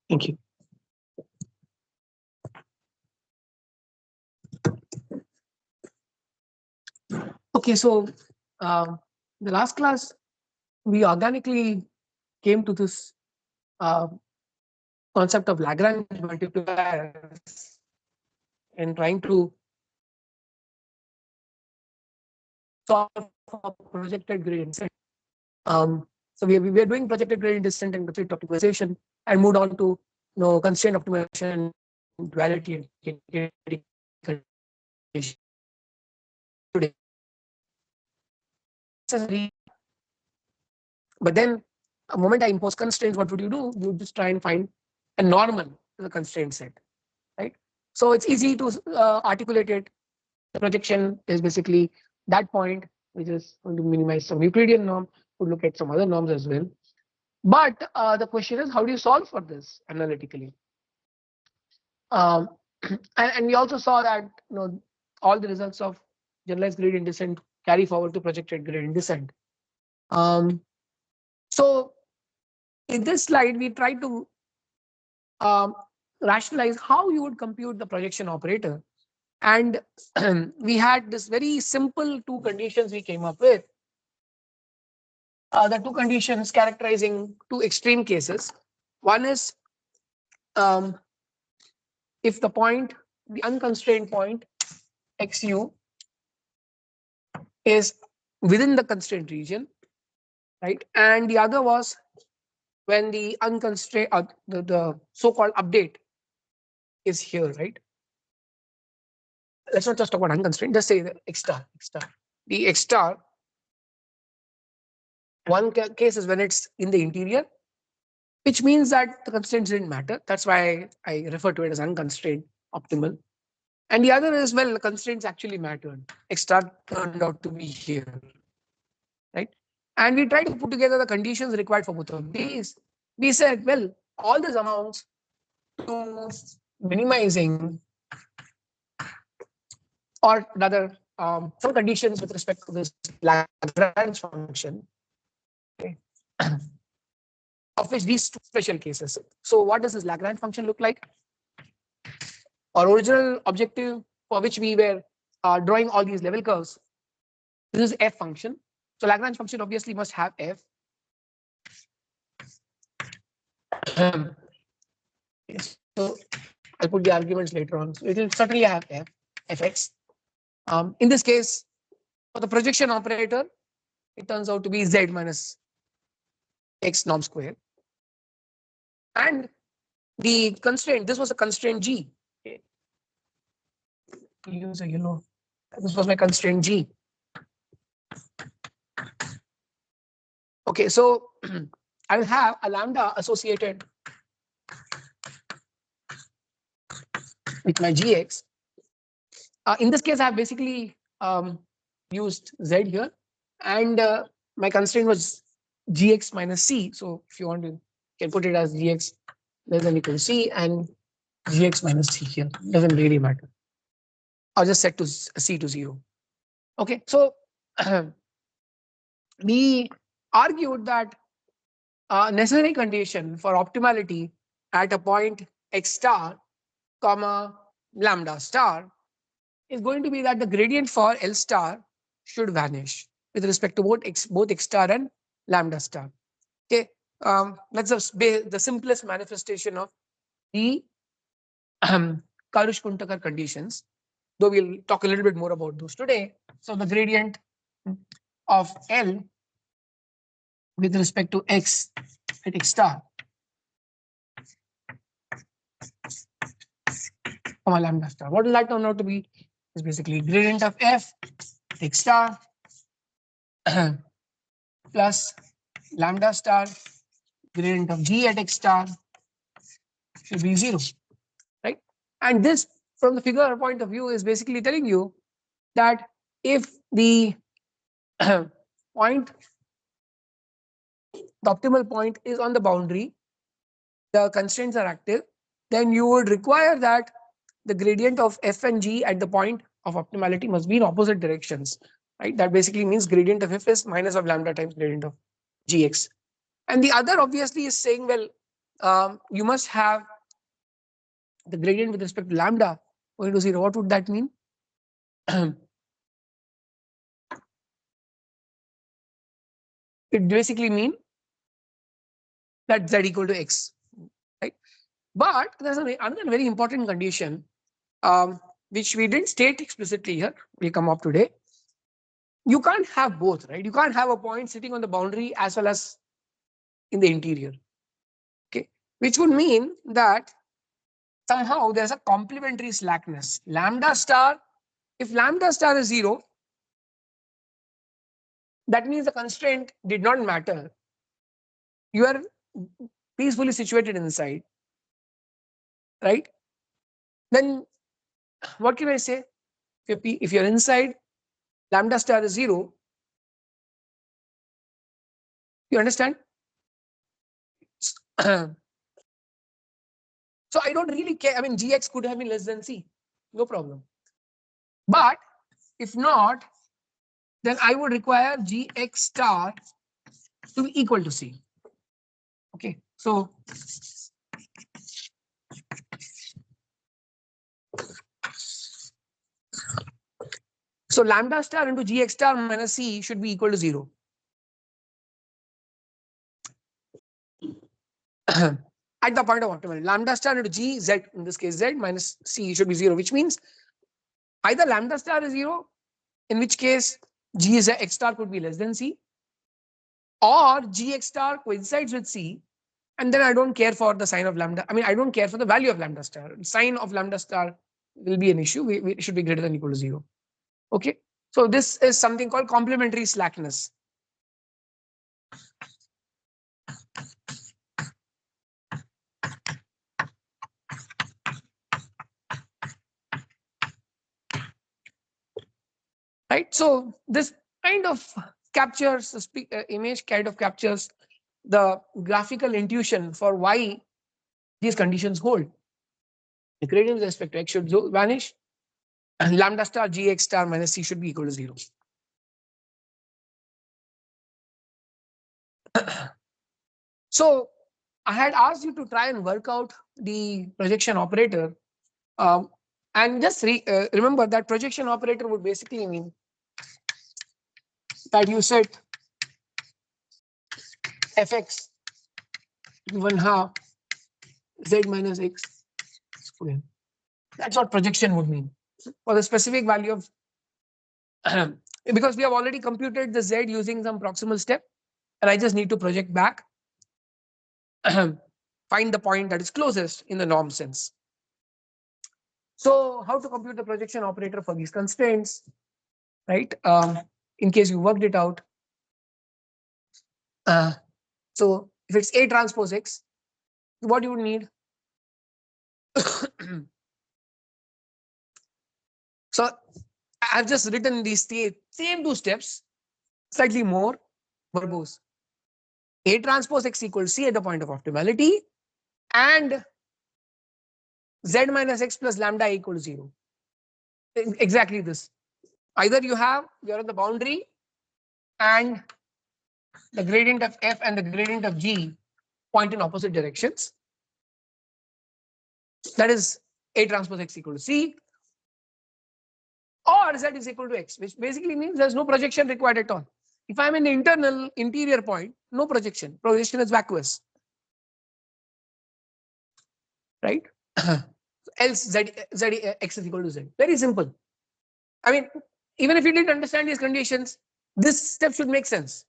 Thank you. Okay, so the last class we organically came to this concept of Lagrange multipliers and trying to solve for projected gradient descent. So we are doing projected gradient descent and constraint optimization, and moved on to constraint optimization, duality, and KKT condition today. But then, a moment I impose constraints, what would you do? You just try and find a normal to the constraint set, right? So it's easy to articulate it. The projection is basically that point, which is going to minimize some Euclidean norm. Would look at some other norms as well. But the question is, how do you solve for this analytically? And we also saw that all the results of generalized gradient descent carry forward to projected gradient descent. So in this slide, we try to rationalize how you would compute the projection operator. And we had this very simple two conditions we came up with. The two conditions characterizing two extreme cases. One is if the unconstrained point xu is within the constraint region, right? And the other was when the unconstrained, the so-called update is here, right? Let's not just talk about unconstrained, just say the x star. The x star, one case is when it's in the interior, which means that the constraints didn't matter. That's why I refer to it as unconstrained optimal. And the other is, well, the constraints actually mattered. X star turned out to be here, right? And we tried to put together the conditions required for both of these. We said, well, all this amounts to minimizing, or rather, some conditions with respect to this Lagrange function, okay, of which these two special cases. So what does this Lagrange function look like? Our original objective for which we were drawing all these level curves, this is f function. So Lagrange function obviously must have f. So I'll put the arguments later on. So it will certainly have f, fx. In this case, for the projection operator, it turns out to be z minus x norm square. And the constraint, this was a constraint G. Okay. Use a yellow. This was my constraint G. Okay, so I will have a lambda associated with my gx. In this case, I have basically used z here, and my constraint was gx minus c. So if you want to, you can put it as gx less than equal to c and gx minus c here. Doesn't really matter. I'll just set to c to 0. Okay, so we argued that necessary condition for optimality at a point x star comma lambda star is going to be that the gradient for L star should vanish with respect to both x star and lambda star. Okay, let's just be the simplest manifestation of the Karush-Kuntakar conditions, though we'll talk a little bit more about those today. So the gradient of L with respect to x at x star comma lambda star. What will that turn out to be? Is basically gradient of f x star plus lambda star gradient of g at x star should be 0, right? And this, from the figure point of view, is basically telling you that if the point, the optimal point is on the boundary, the constraints are active, then you would require that the gradient of f and g at the point of optimality must be in opposite directions, right? That basically means gradient of f is minus of lambda times gradient of gx. And the other obviously is saying, well, you must have the gradient with respect to lambda going to 0. What would that mean? It basically mean that z equal to x, right? But there's another very important condition, which we didn't state explicitly here. Will come up today. You can't have both, right? You can't have a point sitting on the boundary as well as in the interior. Okay, which would mean that somehow there's a complementary slackness. Lambda star, if lambda star is 0, that means the constraint did not matter. You are peacefully situated inside, right? Then what can I say? If you're inside, lambda star is 0, you understand? So I don't really care. I mean, gx could have been less than c, no problem. But if not, then I would require gx star to be equal to c. Okay, so lambda star into gx star minus c should be equal to 0. At the point of optimal, lambda star into g z, in this case z minus c should be 0, which means either lambda star is 0, in which case g is x star could be less than c, or gx star coincides with c, and then I don't care for the sign of lambda. I mean, I don't care for the value of lambda star. Sign of lambda star will be an issue. We should be greater than or equal to 0. Okay, so this is something called complementary slackness. Right, so this kind of captures the image, kind of captures the graphical intuition for why these conditions hold. The gradient with respect to x should vanish, and lambda star gx star minus c should be equal to 0. So I had asked you to try and work out the projection operator, um, and just remember that projection operator would basically mean that you set fx to 1/2 z minus x square. That's what projection would mean for the specific value of because we have already computed the z using some proximal step, and I just need to project back, find the point that is closest in the norm sense. So how to compute the projection operator for these constraints, right? In case you worked it out. So if it's A transpose X, what you would need? So I've just written these same two steps, slightly more verbose. A transpose X equals C at the point of optimality, and Z minus X plus lambda equals 0. Exactly this. Either you're at the boundary, and the gradient of F and the gradient of G point in opposite directions. That is A transpose X equal to C, or Z is equal to X, which basically means there's no projection required at all. If I'm in the internal interior point, no projection. Projection is vacuous, right? Else X is equal to Z. Very simple. I mean, even if you didn't understand these conditions, this step should make sense.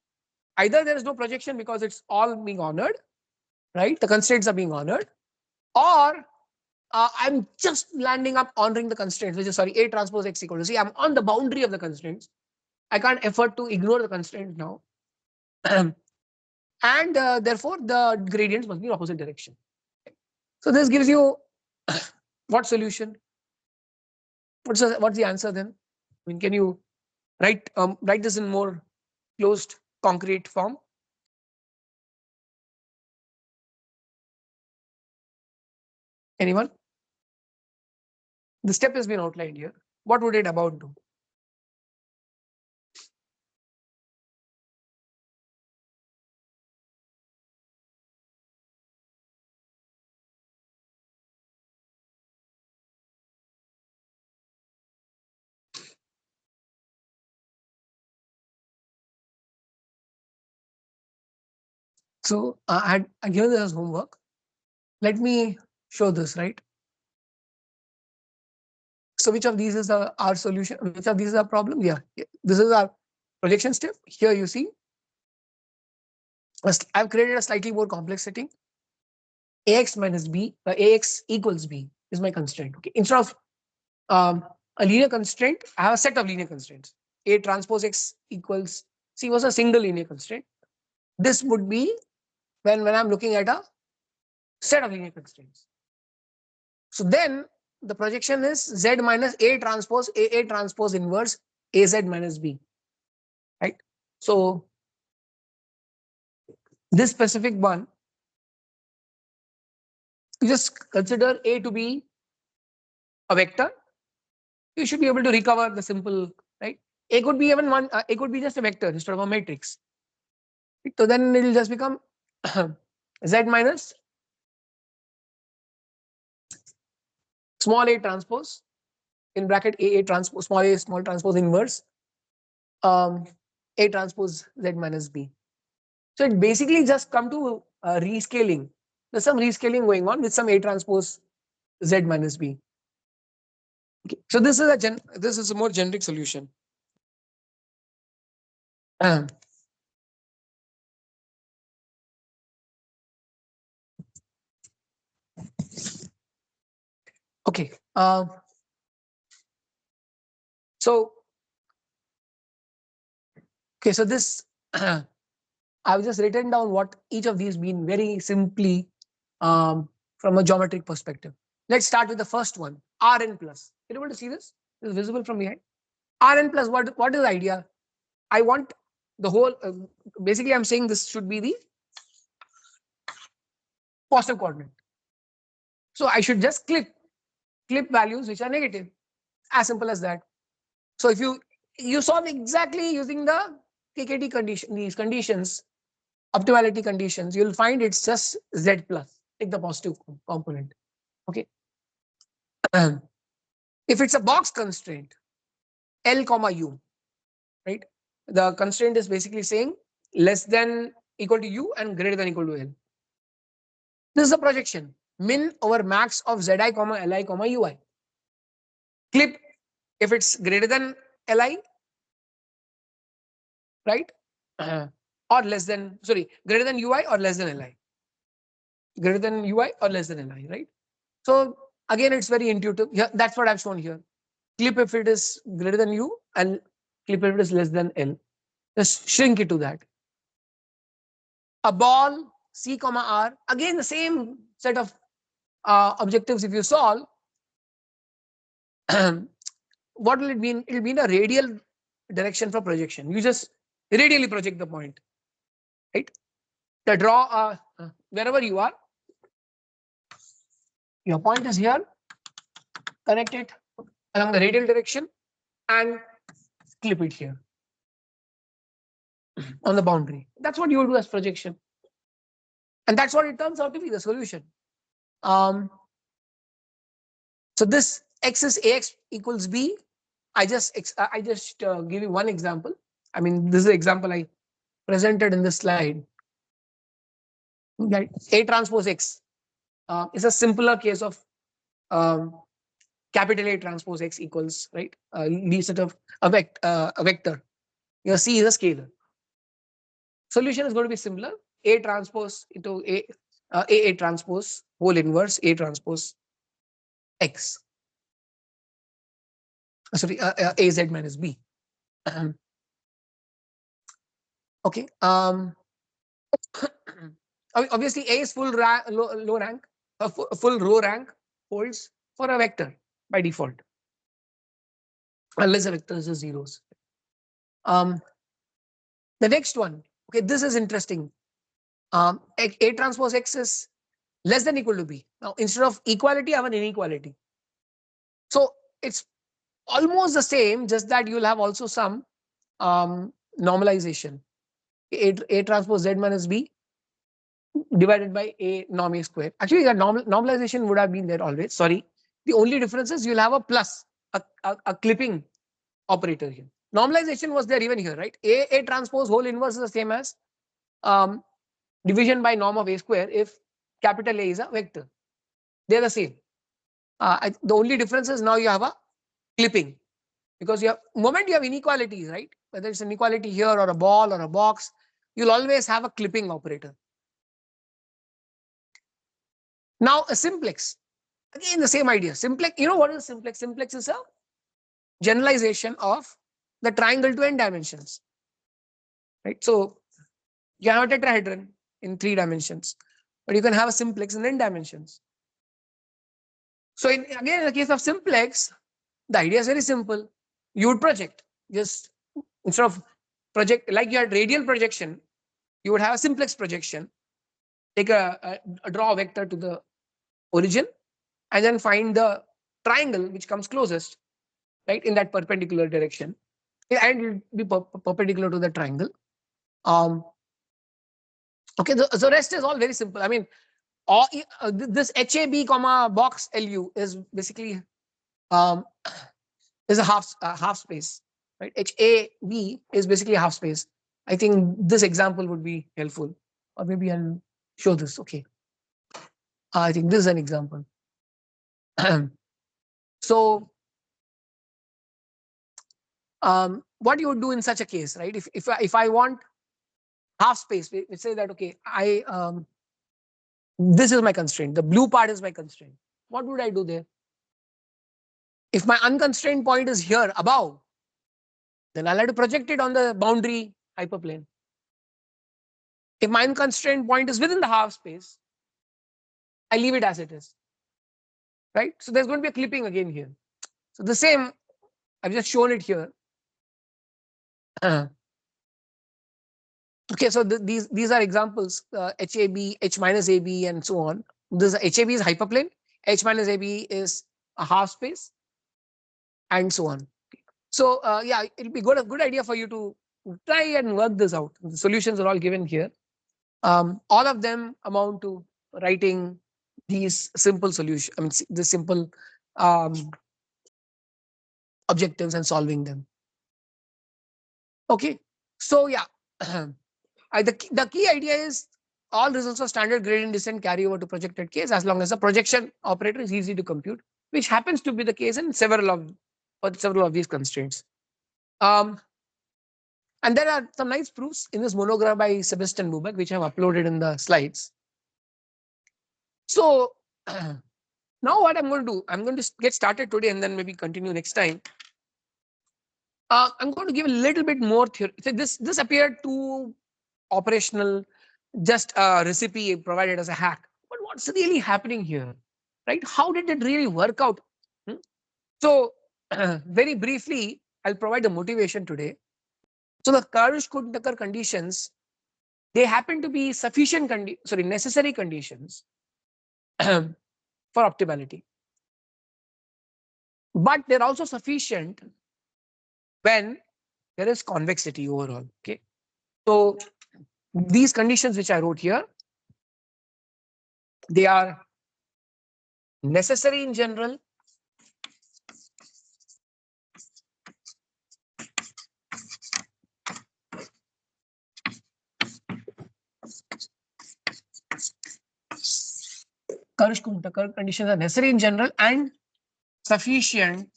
Either there is no projection because it's all being honored, right? The constraints are being honored, or I'm just landing up honoring the constraints, which is A transpose X equal to C. I'm on the boundary of the constraints. I can't afford to ignore the constraint now. And therefore, the gradients must be in opposite direction. So this gives you what solution? What's the answer then? I mean, can you write this in more closed, concrete form? Anyone? The step has been outlined here. What would it about do? So I given this as homework. Let me show this, right? So which of these is our solution? Which of these is our problem? Yeah, this is our projection step. Here you see, I've created a slightly more complex setting. Ax minus b, ax equals b is my constraint. Okay, instead of a linear constraint, I have a set of linear constraints. A transpose x equals c was a single linear constraint. This would be when I'm looking at a set of linear constraints. So then the projection is z minus a transpose inverse az minus b, right? So this specific one, you just consider a to be a vector. You should be able to recover the simple, right? A could be even one. A could be just a vector instead of a matrix. So then it will just become z minus small a transpose in bracket a transpose small transpose inverse um, a transpose z minus b. So it basically just come to rescaling. There's some rescaling going on with some a transpose z minus b. Okay. So this is a more generic solution. Um, okay. So okay. So this I've just written down what each of these mean very simply from a geometric perspective. Let's start with the first one, Rn plus. You're able to see this? This is visible from behind. Rn plus, what is the idea? I want the whole, basically I'm saying this should be the positive coordinate. So I should just clip values which are negative. As simple as that. So if you solve exactly using the KKT condition, these conditions, optimality conditions, you'll find it's just Z plus. Take the positive component. Okay. If it's a box constraint, L comma U, right? The constraint is basically saying less than equal to U and greater than equal to L. This is a projection. Min over max of Zi comma Li comma Ui. Clip if it's greater than Li, right? Or less than, sorry, greater than Ui or less than Li. Greater than Ui or less than Li, right? So again, it's very intuitive. Yeah, that's what I've shown here. Clip if it is greater than U and clip if it is less than L. Just shrink it to that. A ball, C comma R, again the same set of objectives if you solve. What will it mean? It will mean a radial direction for projection. You just radially project the point, right? The draw wherever you are, your point is here, connect it along the radial direction and clip it here on the boundary. That's what you will do as projection. And that's what it turns out to be the solution. Um, so this x is ax equals b. I just give you one example. I mean, this is the example I presented in this slide. Right? A transpose x is a simpler case of um, capital A transpose x equals, right, the set of a vector. Your C is a scalar. Solution is going to be similar. A transpose into a transpose whole inverse A transpose x. Sorry, az minus b. Okay. Obviously, A is low rank, full row rank holds for a vector by default, unless the vector is just zeros. The next one, okay, this is interesting. A transpose x is less than equal to b. Now, instead of equality, I have an inequality. So it's almost the same, just that you'll have also some normalization. A transpose z minus b divided by a norm a square. Actually, the normalization would have been there always. Sorry. The only difference is you'll have a plus, a clipping operator here. Normalization was there even here, right? A transpose whole inverse is the same as division by norm of A square if capital A is a vector. They're the same. The only difference is now you have a clipping, because you have moment you have inequalities, right? Whether it's an inequality here or a ball or a box, you'll always have a clipping operator. Now a simplex, again the same idea. Simplex, you know what is simplex? Simplex is a generalization of the triangle to n dimensions, right? So you have a tetrahedron in 3 dimensions, but you can have a simplex in n dimensions. So again, in the case of simplex, the idea is very simple. You would project, just instead of project like you had radial projection, you would have a simplex projection. Take a draw vector to the origin and then find the triangle which comes closest, right, in that perpendicular direction, and it will be perpendicular to the triangle. Okay, so rest is all very simple. I mean, all this HAB comma box LU is basically um, is a half space, right? HAB is basically a half space. I think this example would be helpful, or maybe I'll show this. Okay, I think this is an example. So, what you would do in such a case, right? If I want half space, we say that okay, this is my constraint. The blue part is my constraint. What would I do there? If my unconstrained point is here above, then I'll have to project it on the boundary hyperplane. If my unconstrained point is within the half space, I leave it as it is, right? So there's going to be a clipping again here. So the same, I've just shown it here. Okay, so these are examples, HAB, H minus AB, and so on. This HAB is hyperplane, H minus AB is a half space, and so on. So yeah, it'll be a good idea for you to try and work this out. The solutions are all given here. All of them amount to writing these simple solutions. I mean, the simple um, objectives and solving them. Okay, so yeah, the key idea is all results of standard gradient descent carry over to projected case as long as the projection operator is easy to compute, which happens to be the case in several of these constraints. And there are some nice proofs in this monograph by Sebastian Bubeck, which I have uploaded in the slides. So now what I'm going to do, I'm going to get started today and then maybe continue next time. I'm going to give a little bit more theory. So this appeared too operational, just a recipe provided as a hack. But what's really happening here, right? How did it really work out? So very briefly, I'll provide the motivation today. So the Karush-Kuhn-Tucker conditions, they happen to be necessary conditions for optimality. But they're also sufficient when there is convexity overall. Okay. So these conditions which I wrote here, they are necessary in general, Karush-Kuhn-Tucker conditions are necessary in general and sufficient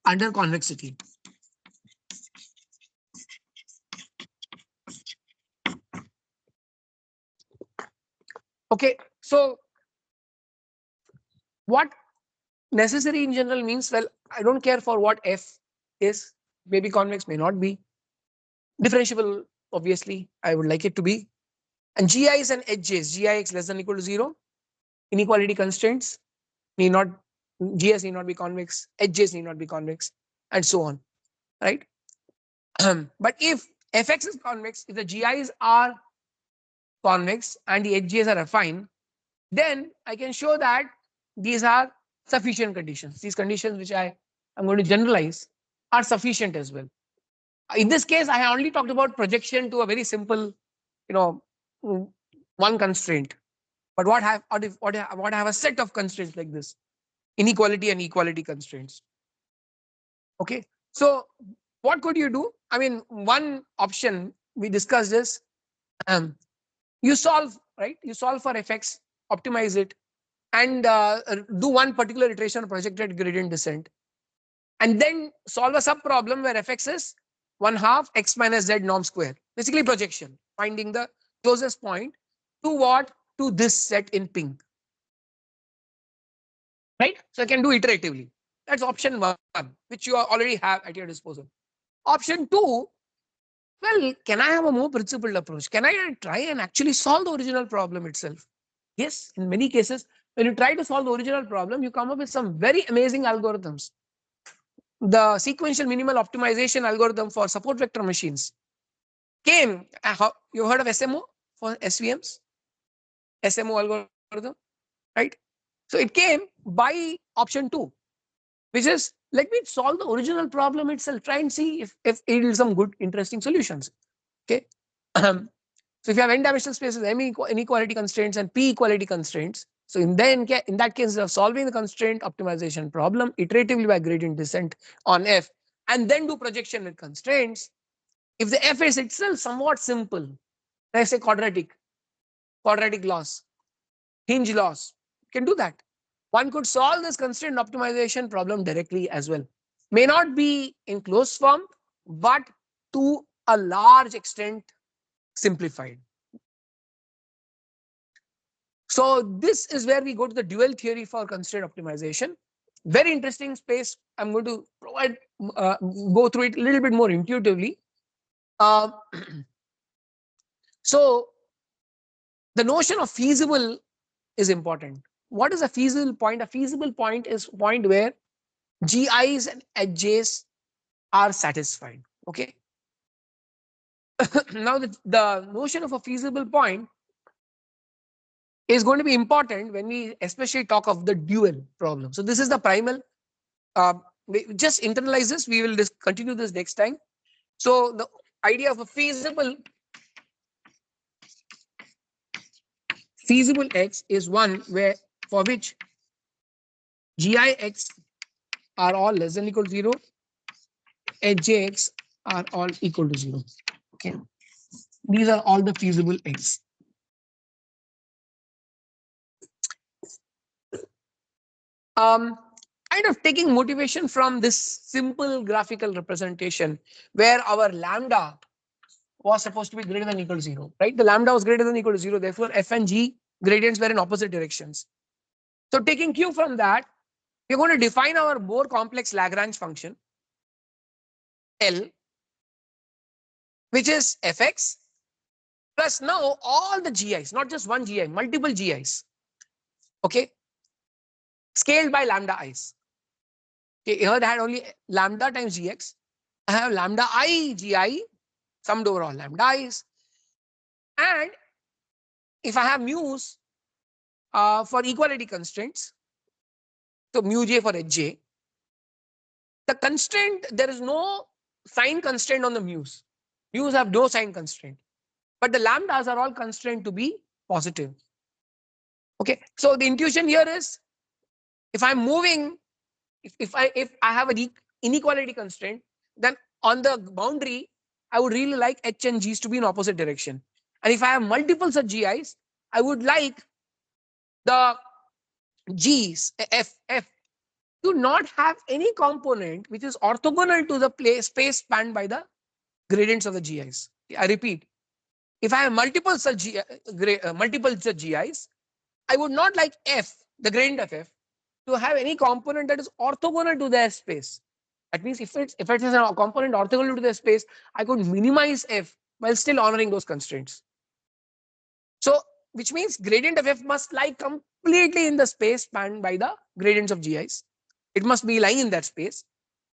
under convexity. Okay, so what necessary in general means? Well, I don't care for what f is, maybe convex, may not be. Differentiable, obviously, I would like it to be. And GIs and HJs, GIX less than equal to 0, inequality constraints need not, GS need not be convex, HJs need not be convex, and so on, right? But if fx is convex, if the GIs are convex and the HJs are affine, then I can show that these are sufficient conditions. These conditions which I am going to generalize are sufficient as well. In this case, I have only talked about projection to a very simple, one constraint. But what I have a set of constraints like this, inequality and equality constraints. Okay, so what could you do? I mean, one option we discussed is um, you solve, right? You solve for fx, optimize it, and do one particular iteration of projected gradient descent, and then solve a sub problem where fx is 1 half x minus z norm square, basically projection, finding the closest point to what, to this set in pink, right? So I can do iteratively. That's option one, which you already have at your disposal. Option two, well, can I have a more principled approach? Can I try and actually solve the original problem itself? Yes, in many cases, when you try to solve the original problem, you come up with some very amazing algorithms. The sequential minimal optimization algorithm for support vector machines came. You heard of SMO for SVMs? SMO algorithm, right? So it came by option two, which is let me solve the original problem itself, try and see if it is some good, interesting solutions. Okay. So if you have n-dimensional spaces, m inequality constraints and p equality constraints, so in that case, of solving the constraint optimization problem iteratively by gradient descent on f, and then do projection with constraints. If the f is itself somewhat simple, let's say quadratic loss, hinge loss, you can do that. One could solve this constraint optimization problem directly as well. May not be in closed form, but to a large extent simplified. So this is where we go to the dual theory for constraint optimization. Very interesting space. I'm going to go through it a little bit more intuitively. Uh, so the notion of feasible is important. What is a feasible point? A feasible point is a point where GIs and HJs are satisfied. Okay. Now the notion of a feasible point is going to be important when we especially talk of the dual problem. So this is the primal. Just internalize this. We will continue this next time. So the idea of a feasible x is one where for which GIX are all less than equal to 0, HJX are all equal to 0. Okay, these are all the feasible x. Kind of taking motivation from this simple graphical representation where our lambda was supposed to be greater than equal to 0, right? The lambda was greater than equal to 0, therefore f and g gradients were in opposite directions. So taking cue from that, we're going to define our more complex Lagrange function L, which is fx plus now all the GIs, not just one GI, multiple GIs. Okay, scaled by lambda i's. Okay, here I had only lambda times gx. I have lambda I GI summed over all lambda i's. And if I have mu's for equality constraints, so mu j for hj, the constraint, there is no sign constraint on the mu's. Mu's have no sign constraint, but the lambdas are all constrained to be positive. Okay, so the intuition here is if I'm moving, if I have an inequality constraint, then on the boundary, I would really like h and g's to be in opposite direction. And if I have multiple such gi's, I would like the g's f to not have any component which is orthogonal to the space spanned by the gradients of the GIs. I repeat, if I have multiple such GIs, I would not like f, the gradient of f, to have any component that is orthogonal to their space. That means if it is a component orthogonal to their space, I could minimize f while still honoring those constraints. So, which means gradient of f must lie completely in the space spanned by the gradients of GIs. It must be lying in that space.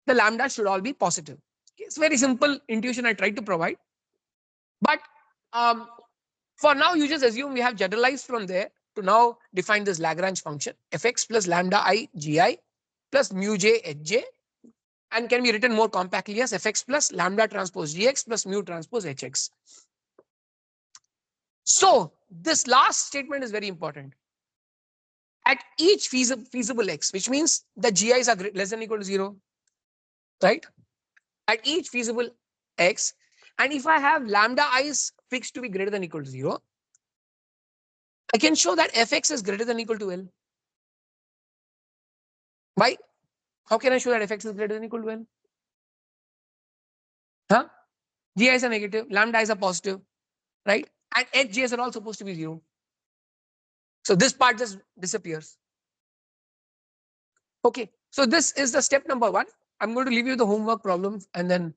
The lambda should all be positive. It's very simple intuition I tried to provide. But for now, you just assume we have generalized from there to now define this Lagrange function fx plus lambda I gi plus mu j hj, and can be written more compactly as fx plus lambda transpose gx plus mu transpose hx. So this last statement is very important. At each feasible x, which means the GIs are less than or equal to 0, right? At each feasible x, And if I have lambda I is fixed to be greater than equal to 0, I can show that fx is greater than equal to L. Why? How can I show that fx is greater than equal to L? Huh? Gi is a negative, lambda is a positive, right? And hgs are all supposed to be 0. So this part just disappears. Okay. So this is the step number 1. I'm going to leave you the homework problems and then,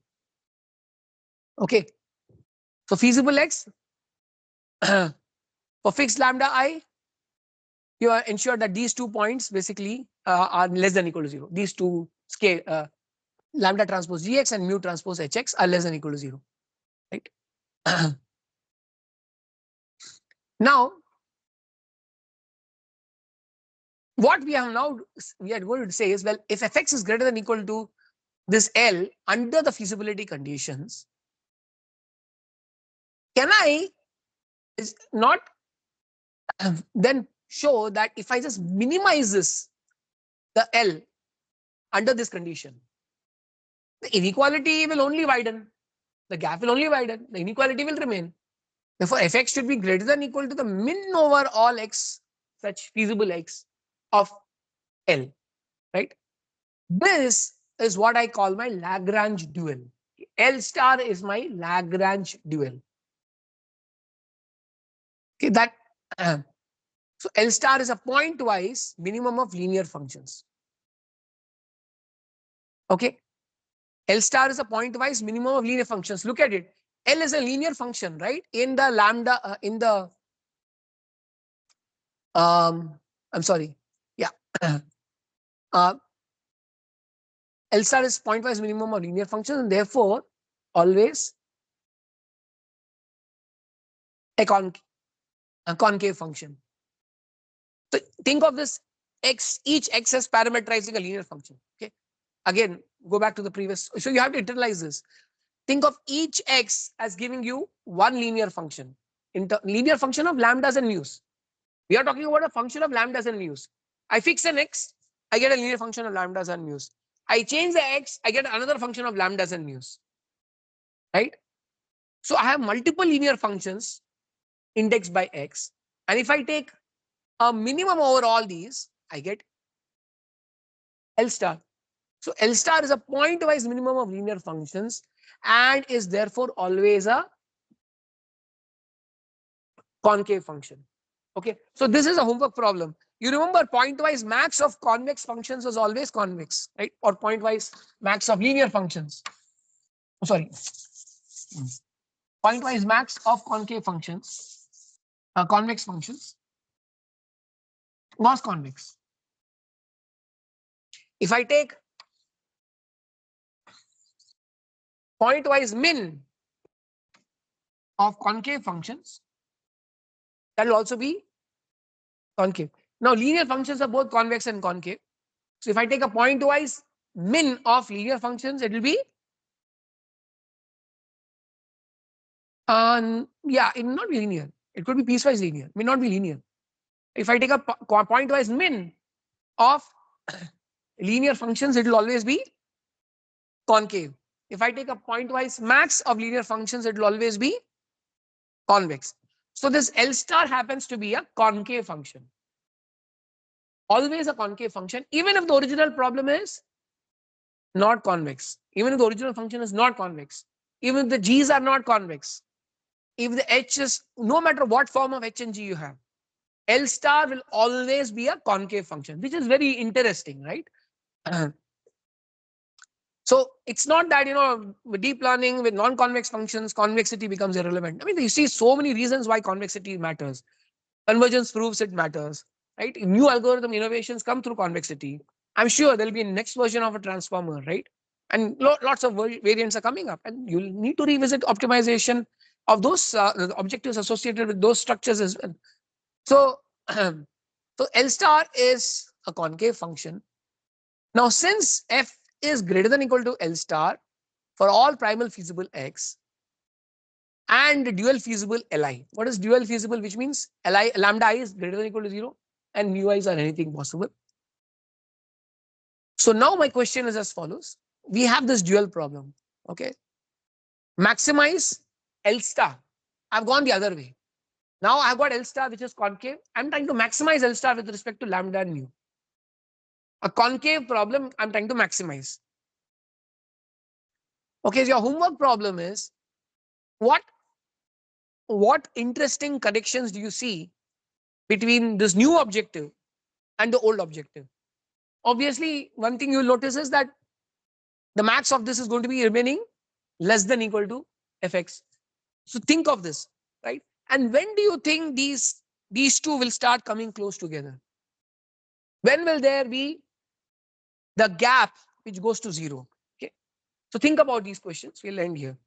okay. So feasible x for fixed lambda I, you are ensured that these 2 points basically are less than equal to 0. These two scale lambda transpose gx and mu transpose hx are less than equal to 0, right? Now, what we are going to say is, well, if fx is greater than equal to this L under the feasibility conditions, can I is not then show that if I just minimize this, the L under this condition, the inequality will only widen, the gap will only widen, the inequality will remain. Therefore, fx should be greater than equal to the min over all x, such feasible x of L, right? This is what I call my Lagrange dual. L star is my Lagrange dual. Okay, that so L star is a pointwise minimum of linear functions. Okay, L star is a pointwise minimum of linear functions. Look at it. L is a linear function, right? In the lambda, in the I'm sorry, yeah. uh, L star is pointwise minimum of linear functions, and therefore always a, a concave function. So think of this x, each x as parameterizing a linear function. Okay. Again, go back to the previous. So you have to internalize this. Think of each x as giving you one linear function. Linear function of lambdas and mu's. We are talking about a function of lambdas and mu's. I fix an x, I get a linear function of lambdas and mu's. I change the x, I get another function of lambdas and mu's. Right? So I have multiple linear functions indexed by x. And if I take a minimum over all these, I get L star. So L star is a pointwise minimum of linear functions and is therefore always a concave function. Okay. So this is a homework problem. You remember pointwise max of convex functions was always convex, right? Or pointwise max of linear functions. Oh, sorry. Pointwise max of concave functions, convex functions was convex. If I take pointwise min of concave functions, that will also be concave. Now, linear functions are both convex and concave. So, if I take a pointwise min of linear functions, it will be, yeah, it will not be linear. It could be piecewise linear, may not be linear. If I take a pointwise min of linear functions, it will always be concave. If I take a pointwise max of linear functions, it will always be convex. So, this L star happens to be a concave function. Always a concave function, even if the original problem is not convex, even if the original function is not convex, even if the g's are not convex, if the h is, no matter what form of h and g you have, L star will always be a concave function, which is very interesting, right? So it's not that, with deep learning with non-convex functions, convexity becomes irrelevant. I mean, you see so many reasons why convexity matters. Convergence proves it matters, right? New algorithm innovations come through convexity. I'm sure there'll be a next version of a transformer, right? And lots of variants are coming up, and you'll need to revisit optimization of those objectives associated with those structures as well. So, so L star is a concave function. Now, since f is greater than equal to L star for all primal feasible x, and dual feasible Li. What is dual feasible? Which means Li lambda I is greater than or equal to 0 and mu i's are anything possible. So now my question is as follows. We have this dual problem. Okay. maximize L star. I've gone the other way. Now I've got L star, which is concave. I'm trying to maximize L star with respect to lambda and mu. A concave problem, I'm trying to maximize. Okay, so your homework problem is what interesting connections do you see between this new objective and the old objective? Obviously, one thing you'll notice is that the max of this is going to be remaining less than equal to fx. So think of this, right? And when do you think these two will start coming close together? When will there be the gap which goes to zero? Okay. So think about these questions. We'll end here.